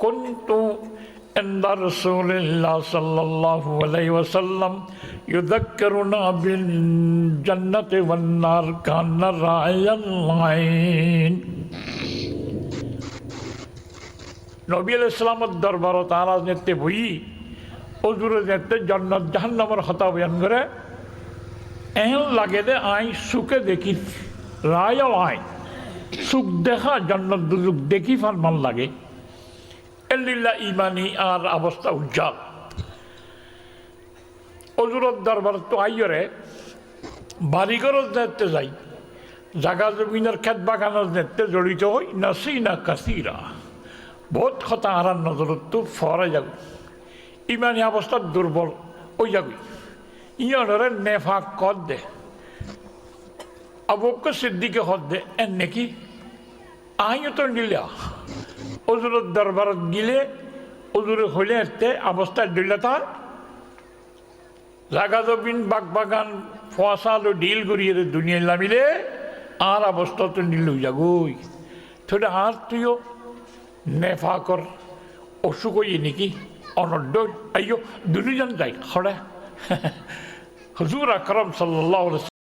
কুনতু ইনদা রাসূলিল্লাহ সাল্লাল্লাহু আলাইহি ওয়াসাল্লাম ইউযাক্কিরুনা বিল জান্নাতি ওয়ান নার কান্না রায়াল লাইন। নবী আলাইহিস সালামের দরবারে তারা যেতে বই হুজুরে যেতে জান্নাত জাহান্নামের কথা বয়ান করে এহেন লাগে দে আই সুখে দেখি রায়াল আইন সুখ দেখা জান্নাত দুজুক দেখি ফারমান লাগে এল্লিল্লা ইমানি আর অবস্থা উজ্জ্বল। হুজুরের দরবারে তো আইয়রে বাড়িঘরও দেখতে যাই, জাগা জমিনের ক্ষেত বাগানের দেখতে জড়িত হই নাসি না কাসিরা বহুত কথা আরার নজরত তো ফরে যাব ইমানি অবস্থা দুর্বল ওই যাবি ইয়নরে নেফাক কদ দে আবু বকর সিদ্দিকে হদ দে এন নাকি আইও তো নিলা হুজুরের দরবারত গিলে হুজুরে হইলে এতে অবস্থা দিলে তার জাগা জমিন বাগ বাগান ফসালো ডিল করিয়ে দুনিয়া নামিলে আর অবস্থা তো নিল যাগই থোড়া আর তুইও নেফাকর অসুখ হইয়ে নাকি অনর্ড আইও দুজন যাই খড়া হুজুর আকরাম সাল্লাল্লাহু আলাইহি